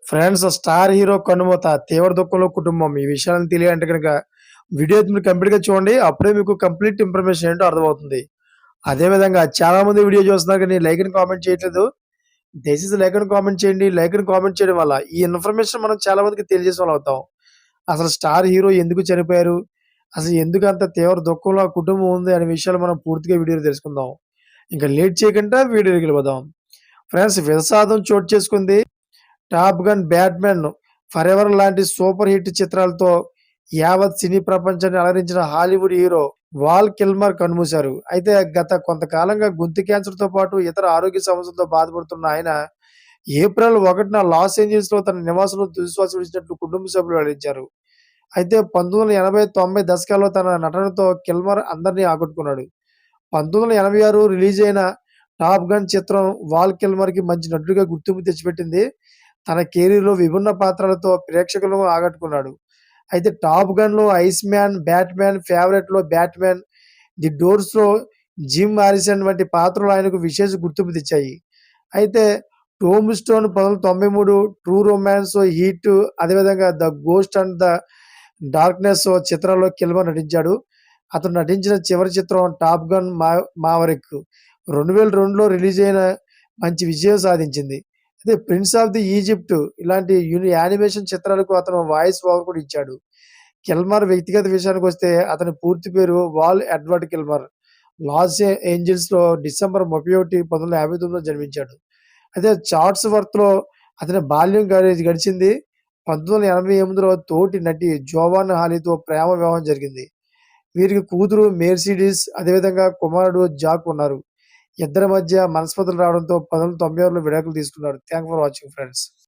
Friends, star hero కన్నుమూత, తీవ్ర దుఃఖంలో కుటుంబం. ఈ విషయాలను తెలియాలంటే గనక వీడియో అయితే మీరు కంప్లీట్‌గా చూడండి. అప్పుడే మీకు కంప్లీట్ ఇన్ఫర్మేషన్ ఏంటో అర్థమవుతుంది. అదే విధంగా చాలా మంది వీడియో చూస్తున్నారు కానీ లైక్ అండ్ కామెంట్ చేయట్లేదు. దయచేసి లైక్ అండ్ కామెంట్ చేయండి. లైక్ అండ్ కామెంట్ చేయడం వల్ల ఈ ఇన్ఫర్మేషన్ మనం చాలా మందికి తెలియజేసిన వాళ్ళం అవుతాం. అసలు స్టార్ హీరో ఎందుకు చనిపోయారు? అసలు ఎందుకు అంత తీవ్ర దుఃఖంలో ఆ కుటుంబం ఉంది అనే విషయాలు మనం పూర్తిగా వీడియోలో తెలుసుకుందాం. ఇంకా లేట్ చేయకుండా వీడియోలోకి వెళ్ళిపోదాం. ఫ్రెండ్స్, విషాదం చోటు చేసుకుంది. 'టాప్ గన్', 'బ్యాట్‌మ్యాన్', 'ఫరెవర్' లాంటి సూపర్ హిట్ చిత్రాలతో యావత్ సినీ ప్రపంచాన్ని అలరించిన హాలీవుడ్ హీరో వాల్ కిల్మర్ కన్నుమూశారు. అయితే గత కొంతకాలంగా గొంతు క్యాన్సర్‌తో పాటు ఇతర ఆరోగ్య సమస్యలతో బాధపడుతున్న ఆయన ఏప్రిల్ 1న లాస్ ఏంజెల్స్‌లో తన నివాసంలో తుదిశ్వాస విడిచినట్లు కుటుంబ సభ్యులు వెల్లడించారు. అయితే 1980, 90 దశకాల్లో తన నటనతో కిల్మర్ అందరినీ ఆకట్టుకున్నాడు. 1986 రిలీజ్ అయిన 'టాప్ గన్' చిత్రం వాల్ కిల్మర్‌కి మంచి నటుడిగా గుర్తింపు తెచ్చిపెట్టింది. తన కెరీర్‌లో విభిన్న పాత్రలతో ప్రేక్షకులను ఆకట్టుకున్నాడు. అయితే 'టాప్ గన్‌లో' ఐస్ మ్యాన్, 'బ్యాట్‌మ్యాన్', 'ఫేవరెట్‌లో' బ్యాట్‌మ్యాన్, 'ది డోర్స్‌లో' జిమ్ హారిసన్ వంటి పాత్రలు ఆయనకు విశేష గుర్తింపు తెచ్చాయి. అయితే 'Tombstone' 1993, 'True Romance', 'Heat' అదేవిధంగా 'The Ghost and the Darkness' చిత్రాల్లో కిల్మర్ నటించాడు. అతను నటించిన చివరి చిత్రం 'టాప్ గన్ మావెరిక్' 2002లో రిలీజ్ అయిన మంచి విజయం సాధించింది. అయితే 'ప్రిన్స్ ఆఫ్ ది ఈజిప్ట్' ఇలాంటి యానిమేషన్ చిత్రాలకు అతను వాయిస్ ఓవర్ కూడా ఇచ్చాడు. కిల్మర్ వ్యక్తిగత విషయానికొస్తే అతని పూర్తి పేరు వాల్ ఎడ్వర్డ్ కిల్మర్. లాస్ ఏంజెల్స్‌లో డిసెంబర్ 31, 1959లో జన్మించాడు. అయితే చాట్స్‌వర్త్‌లో అతని బాల్యం గడిచింది. 1988లో తోటి నటి జోవాన్ హాలీతో ప్రేమ వివాహం జరిగింది. వీరికి కూతురు మెర్సిడీస్, అదేవిధంగా కుమారుడు జాక్ ఉన్నారు. ఇద్దరి మధ్య మనస్పర్ధలు రావడంతో 1996లో విడాకులు తీసుకున్నారు. Thanks for watching friends.